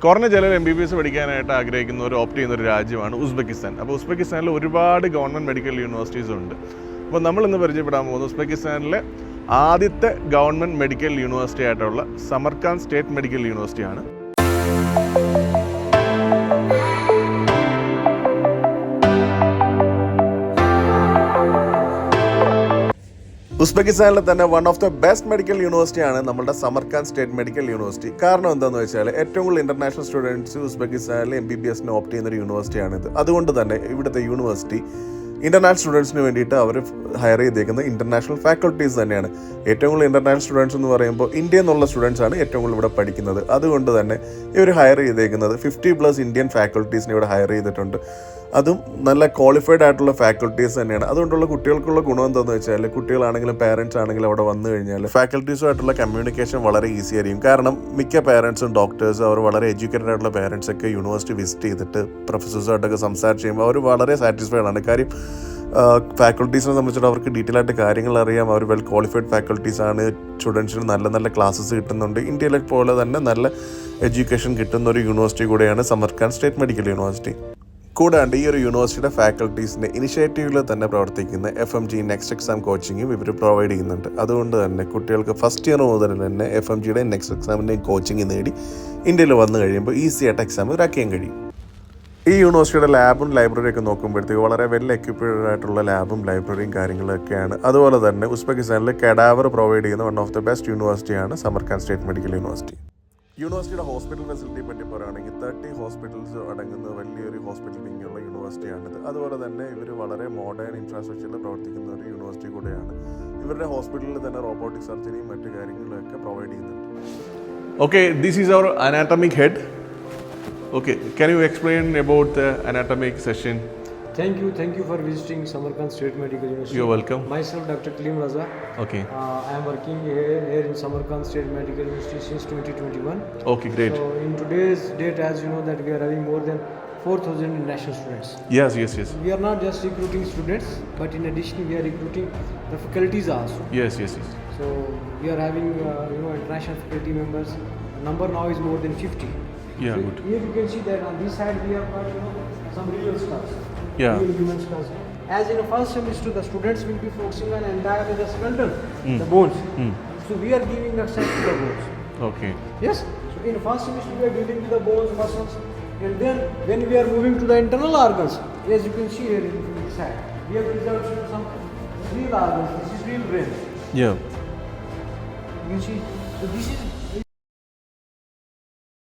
കുറഞ്ഞ ചിലർ MBBS പഠിക്കാനായിട്ട് ആഗ്രഹിക്കുന്നവർ ഓപ്റ്റ് ചെയ്യുന്ന ഒരു രാജ്യമാണ് ഉസ്ബെക്കിസ്ഥാൻ. അപ്പോൾ ഉസ്ബെക്കിസ്ഥാനിൽ ഒരുപാട് ഗവൺമെൻറ് മെഡിക്കൽ യൂണിവേഴ്സിറ്റീസ് ഉണ്ട്. അപ്പോൾ നമ്മളിന്ന് പരിചയപ്പെടാൻ പോകുന്നത് ഉസ്ബെക്കിസ്ഥാനിലെ ആദ്യത്തെ ഗവൺമെൻറ് മെഡിക്കൽ യൂണിവേഴ്സിറ്റി ആയിട്ടുള്ള സമർഖാൻ സ്റ്റേറ്റ് മെഡിക്കൽ യൂണിവേഴ്സിറ്റിയാണ്. ഉസ്ബെക്കിസ്ഥാനിലെ തന്നെ one of the best medical യൂണിവേഴ്സിറ്റിയാണ് നമ്മുടെ സമർഖാൻ സ്റ്റേറ്റ് മെഡിക്കൽ യൂണിവേഴ്സിറ്റി. കാരണം എന്താണെന്ന് വെച്ചാൽ ഏറ്റവും കൂടുതൽ ഇന്റർനാഷണൽ സ്റ്റുഡൻസ് ഉസ്ബെക്കിസ്ഥാനിൽ MBBS ഓപ്റ്റ് ചെയ്യുന്ന ഒരു യൂണിവേഴ്സിറ്റിയാണിത്. അതുകൊണ്ട് തന്നെ ഇവിടുത്തെ യൂണിവേഴ്സിറ്റി ഇന്റർനാഷണൽ സ്റ്റുഡൻസിന് വേണ്ടിയിട്ട് അവർ ഹയർ ചെയ്തേക്കുന്ന ഇന്റർനാഷണൽ ഫാക്കൽറ്റീസ് തന്നെയാണ്. ഏറ്റവും കൂടുതൽ ഇന്റർനാഷണൽ സ്റ്റുഡൻസ് എന്ന് പറയുമ്പോൾ ഇന്ത്യയിൽ നിന്നുള്ള സ്റ്റുഡൻസ് ആണ് ഏറ്റവും കൂടുതൽ ഇവിടെ പഠിക്കുന്നത്. അതുകൊണ്ട് തന്നെ ഇവർ ഹയർ ചെയ്തേക്കുന്നത് 50+ ഇന്ത്യൻ ഫാക്കൽറ്റീസിനെ ഇവിടെ ഹയർ ചെയ്തിട്ടുണ്ട്. അതും നല്ല ക്വാളിഫൈഡ് ആയിട്ടുള്ള ഫാക്കൽറ്റീസ് തന്നെയാണ്. അതുകൊണ്ടുള്ള കുട്ടികൾക്കുള്ള ഗുണം എന്താണെന്ന് വെച്ചാൽ കുട്ടികളാണെങ്കിലും പാരൻസ് ആണെങ്കിലും അവിടെ വന്നു കഴിഞ്ഞാൽ ഫാക്കൽറ്റീസുമായിട്ടുള്ള കമ്മ്യൂണിക്കേഷൻ വളരെ ഈസി ആയിരിക്കും. കാരണം മിക്ക പാരൻസും ഡോക്ടേഴ്സും അവർ വളരെ എഡ്യൂക്കേറ്റഡ് ആയിട്ടുള്ള പാരൻസ് ഒക്കെ യൂണിവേഴ്സിറ്റി വിസിറ്റ് ചെയ്തിട്ട് പ്രൊഫസേഴ്സുമായിട്ടൊക്കെ സംസാരിച്ച് ചെയ്യുമ്പോൾ അവർ വളരെ സാറ്റിസ്ഫൈഡ് ആണ്. കാര്യം ഫാക്കൽറ്റീസിനെ സംബന്ധിച്ചിട്ട് അവർക്ക് ഡീറ്റെയിൽ ആയിട്ട് കാര്യങ്ങൾ അറിയാം. അവർ വെൽ ക്വാളിഫൈഡ് ഫാക്കൽറ്റീസ് ആണ്. സ്റ്റുഡൻസിന് നല്ല നല്ല ക്ലാസ്സസ് കിട്ടുന്നുണ്ട്. ഇന്ത്യയിലെ പോലെ തന്നെ നല്ല എഡ്യൂക്കേഷൻ കിട്ടുന്ന ഒരു യൂണിവേഴ്സിറ്റി കൂടെയാണ് സമർഖാൻ സ്റ്റേറ്റ് മെഡിക്കൽ യൂണിവേഴ്സിറ്റി. കൂടാണ്ട് ഈ ഒരു യൂണിവേഴ്സിറ്റിയുടെ ഫാക്കൽറ്റീസിൻ്റെ ഇനിഷ്യേറ്റീവിൽ തന്നെ പ്രവർത്തിക്കുന്ന FMG നെക്സ്റ്റ് എക്സാം കോച്ചിങ്ങും ഇവർ പ്രൊവൈഡ് ചെയ്യുന്നുണ്ട്. അതുകൊണ്ട് തന്നെ കുട്ടികൾക്ക് ഫസ്റ്റ് ഇയർ മുതൽ തന്നെ FMGയുടെ നെക്സ്റ്റ് എക്സാമിൻ്റെയും കോച്ചിങ് നേടി ഇന്ത്യയിൽ വന്നു കഴിയുമ്പോൾ ഈസി ആയിട്ട് എക്സാം ഇതാക്കാൻ കഴിയും. ഈ യൂണിവേഴ്സിറ്റിയുടെ ലാബും ലൈബ്രറിയൊക്കെ നോക്കുമ്പോഴത്തേക്ക് വളരെ വെൽ എക്യുപ്ഡ് ആയിട്ടുള്ള ലാബും ലൈബ്രറിയും കാര്യങ്ങളൊക്കെയാണ്. അതുപോലെ തന്നെ ഉസ്ബെക്കിസ്ഥാനിൽ കഡാവർ പ്രൊവൈഡ് ചെയ്യുന്ന വൺ ഓഫ് ദ ബെസ്റ്റ് യൂണിവേഴ്സിറ്റിയാണ് സമർഖാൻ സ്റ്റേറ്റ് മെഡിക്കൽ യൂണിവേഴ്സിറ്റി. യൂണിവേഴ്സിറ്റിയുടെ ഹോസ്പിറ്റൽ ഫെസിലിറ്റിയെ പറ്റി പറയുകയാണെങ്കിൽ 30 ഹോസ്പിറ്റൽസ് അടങ്ങുന്ന വലിയൊരു ഹോസ്പിറ്റൽ വിങ്ങുള്ള യൂണിവേഴ്സിറ്റിയാണിത്. അതുപോലെ തന്നെ ഇവർ വളരെ മോഡേൺ ഇൻഫ്രാസ്ട്രക്ചറിൽ പ്രവർത്തിക്കുന്ന ഒരു യൂണിവേഴ്സിറ്റി കൂടെയാണ്. ഇവരുടെ ഹോസ്പിറ്റലിൽ തന്നെ റോബോട്ടിക് സർജറിയും മറ്റു കാര്യങ്ങളൊക്കെ പ്രൊവൈഡ് ചെയ്യുന്നുണ്ട്. Okay, this is our anatomic head. Okay, can you explain about the anatomic session? Thank you for visiting Samarkand State Medical University. You're welcome. Myself, Dr. Klim Raza. Okay. I am working here in Samarkand State Medical University since 2021. Okay, great. So in today's date, as you know, that we are having more than 4,000 international students. Yes. We are not just recruiting students, but in addition, we are recruiting the faculties also. Yes. So we are having international faculty members. The number now is more than 50. Yeah, so good. Here you can see that on this side we have got some real stuff. Yeah. Real human stuff. As in the first semester, the students will be focusing on entirely the skeleton, the bones. So we are giving access to the bones. Okay. Yes. So in the first semester we are dealing with the bones, muscles, and then when we are moving to the internal organs, as you can see here in this side, we have reserved some real organs. This is real brain. Yeah. You can see. So this is